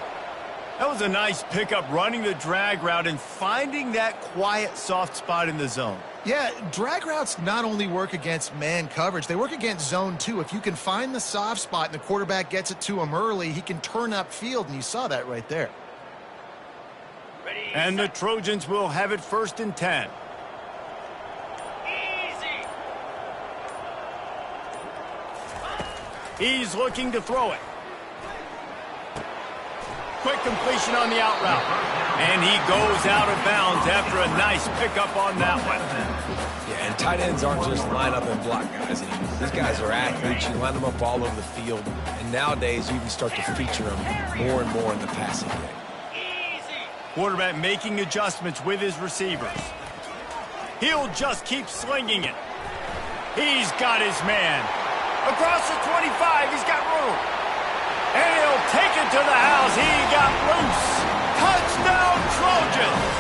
That was a nice pickup, running the drag route and finding that quiet, soft spot in the zone. Yeah, drag routes not only work against man coverage, they work against zone too. If you can find the soft spot and the quarterback gets it to him early, he can turn upfield, and you saw that right there. And the Trojans will have it 1st and 10. He's looking to throw it. Quick completion on the out route. And he goes out of bounds after a nice pickup on that one. Yeah, and tight ends aren't just line up and block guys anymore. These guys are athletes. You line them up all over the field. And nowadays, you can start to feature them more and more in the passing game. Quarterback making adjustments with his receivers. He'll just keep slinging it. He's got his man. Across the 25, he's got room. And he'll take it to the house. He got loose. Touchdown, Trojans.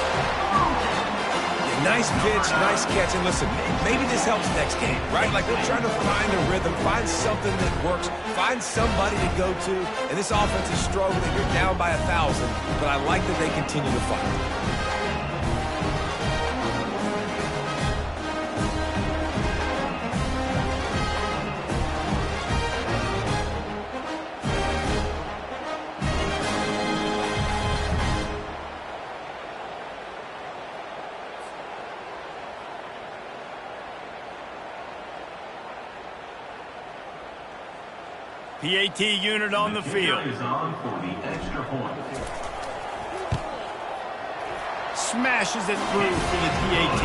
Yeah, nice pitch, nice catch. And listen, maybe this helps next game, right? Like we're trying to find a rhythm, find something that works, find somebody to go to. And this offense is struggling. You're down by 1,000, but I like that they continue to fight. PAT unit on the field. Is on for the extra point. Smashes it through for the PAT.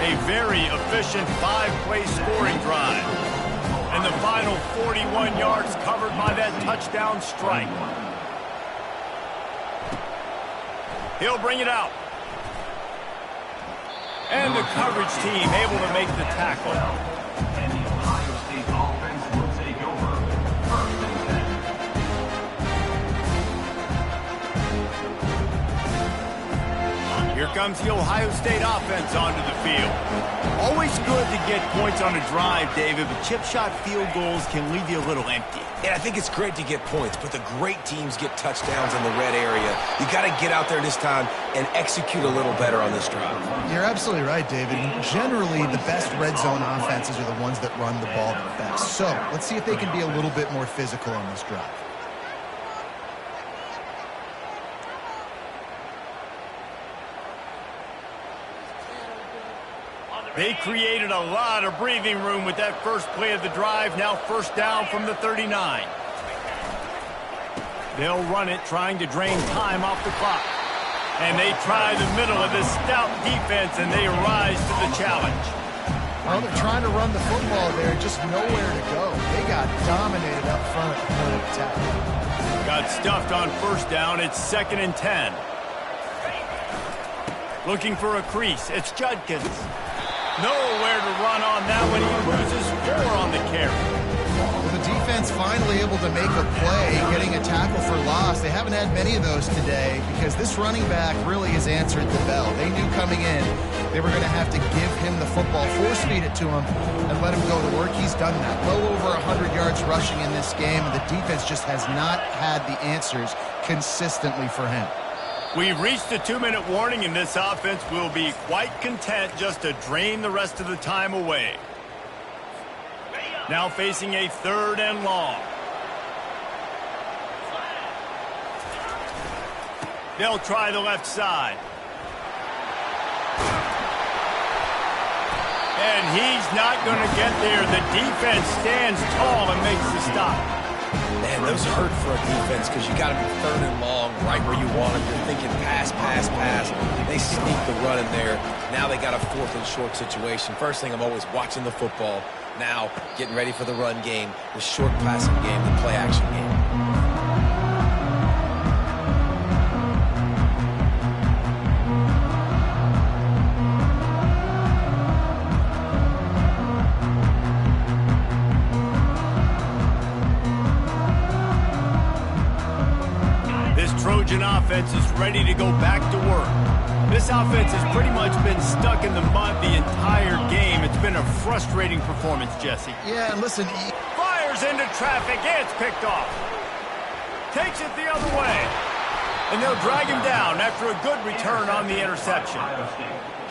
A very efficient 5-play scoring drive. And the final 41 yards covered by that touchdown strike. He'll bring it out. And the coverage team able to make the tackle. And the Ohio State offense will take over. First and 10. Here comes the Ohio State offense onto the field. Always good to get points on a drive, David, but chip shot field goals can leave you a little empty. And I think it's great to get points, but the great teams get touchdowns in the red area. You got to get out there this time and execute a little better on this drive. You're absolutely right, David. Generally, the best red zone offenses are the ones that run the ball the best. So let's see if they can be a little bit more physical on this drive. They created a lot of breathing room with that first play of the drive. Now first down from the 39. They'll run it, trying to drain time off the clock. And they try the middle of this stout defense, and they rise to the challenge. Well, they're trying to run the football there, just nowhere to go. They got dominated up front at the point of attack. Got stuffed on first down. It's 2nd and 10. Looking for a crease. It's Judkins. Nowhere to run on that one. He loses 4 on the carry. Well, the defense finally able to make a play, getting a tackle for loss. They haven't had many of those today because this running back really has answered the bell. They knew coming in they were going to have to give him the football, force feed it to him, and let him go to work. He's done that. Well over 100 yards rushing in this game, and the defense just has not had the answers consistently for him. We've reached the 2-minute warning, and this offense will be quite content just to drain the rest of the time away. Now facing a 3rd and long. They'll try the left side. And he's not going to get there. The defense stands tall and makes the stop. Man, those hurt for a defense because you got to be 3rd and long right where you want them. You're thinking pass, pass, pass. They sneak the run in there. Now they got a 4th and short situation. First thing, I'm always watching the football. Now getting ready for the run game, the short passing game, the play action game. Trojan offense is ready to go back to work. This offense has pretty much been stuck in the mud the entire game. It's been a frustrating performance, Jesse. Yeah, and listen, fires into traffic. It's picked off. Takes it the other way. And they'll drag him down after a good return on the interception.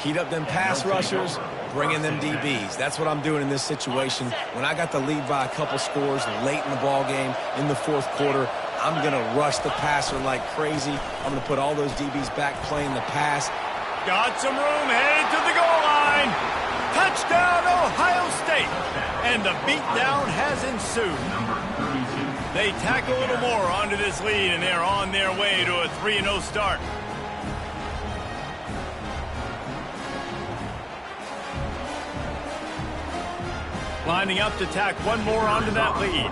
Heat up them pass rushers, bring in them DBs. That's what I'm doing in this situation. When I got the lead by a couple scores late in the ball game, in the 4th quarter, I'm going to rush the passer like crazy. I'm going to put all those DBs back playing the pass. Got some room, headed to the goal line. Touchdown, Ohio State. And the beatdown has ensued. They tack a little more onto this lead, and they're on their way to a 3-0 start. Lining up to tack one more onto that lead.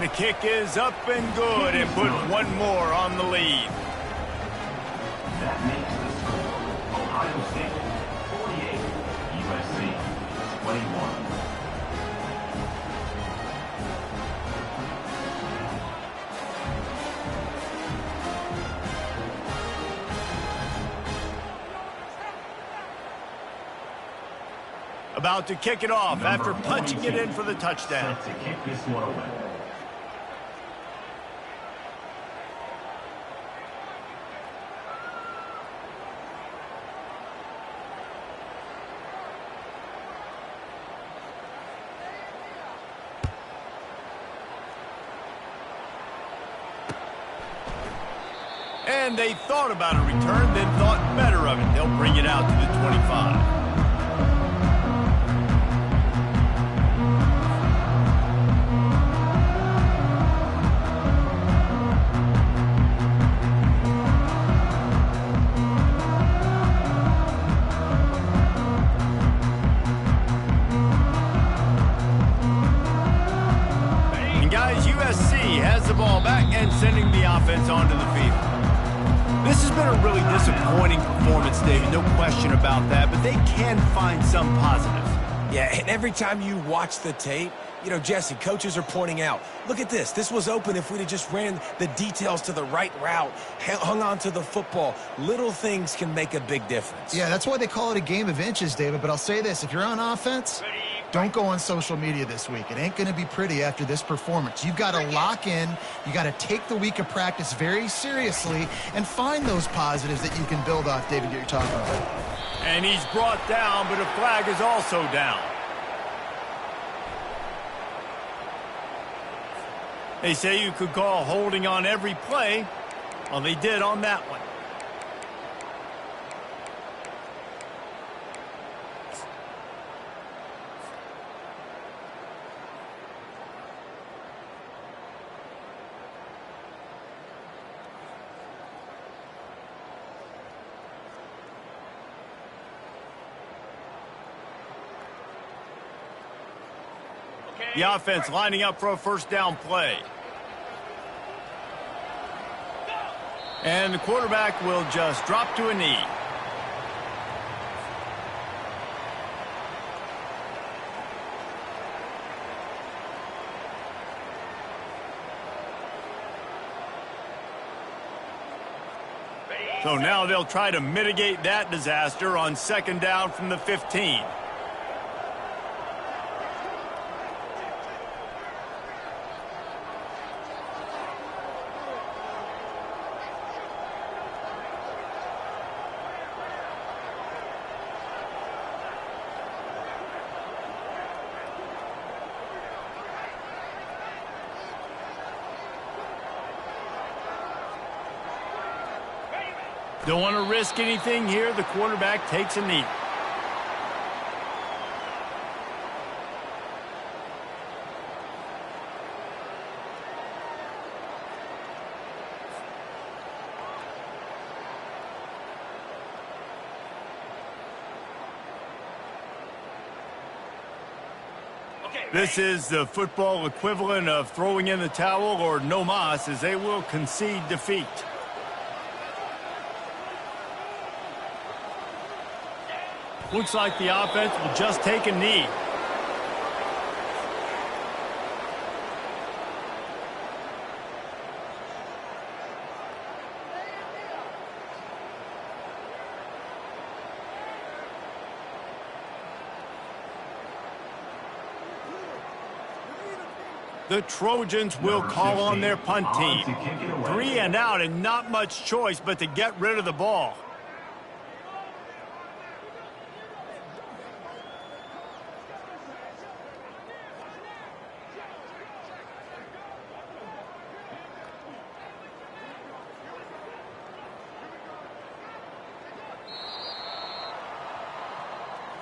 The kick is up and good and put one more on the lead. That makes the score Ohio State 48, USC 21. About to kick it off after punching it in for the touchdown. Set to kick this one away. And they thought about a return, then thought better of it. They'll bring it out to the 25. And guys, USC has the ball back and sending the offense onto the field. This has been a really disappointing performance, David, no question about that, but they can find some positives. Yeah, and every time you watch the tape, you know, Jesse, coaches are pointing out, look at this. This was open if we'd have just ran the details to the right route, hung on to the football. Little things can make a big difference. Yeah, that's why they call it a game of inches, David. But I'll say this, if you're on offense, don't go on social media this week. It ain't going to be pretty after this performance. You've got to lock in. You got to take the week of practice very seriously and find those positives that you can build off, David, that you're talking about. And he's brought down, but a flag is also down. They say you could call holding on every play. Well, they did on that one. The offense lining up for a first down play. And the quarterback will just drop to a knee. So now they'll try to mitigate that disaster on second down from the 15. Don't want to risk anything here. The quarterback takes a knee. This is the football equivalent of throwing in the towel or no mas, as they will concede defeat. Looks like the offense will just take a knee. The Trojans will call on their punt team. 3 and out and not much choice but to get rid of the ball.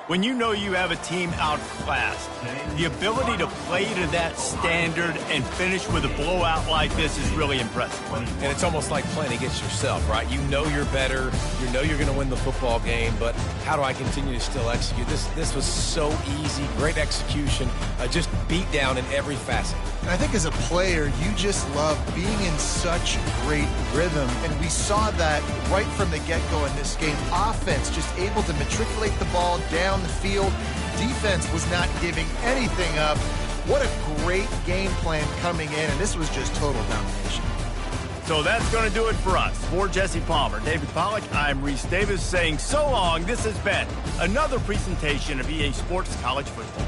When you know you have a team outclassed, the ability to play to that standard and finish with a blowout like this is really impressive. And it's almost like playing against yourself, right? You know you're better. You know you're going to win the football game, but how do I continue to still execute? This was so easy. Great execution. Just beat down in every facet. And I think as a player, you just love being in such great rhythm. And we saw that right from the get-go in this game. Offense just able to matriculate the ball down the field. Defense was not giving anything up. What a great game plan coming in, and this was just total domination. So that's going to do it for us. For Jesse Palmer, David Pollack, I'm Reese Davis saying so long. This has been another presentation of EA Sports College Football.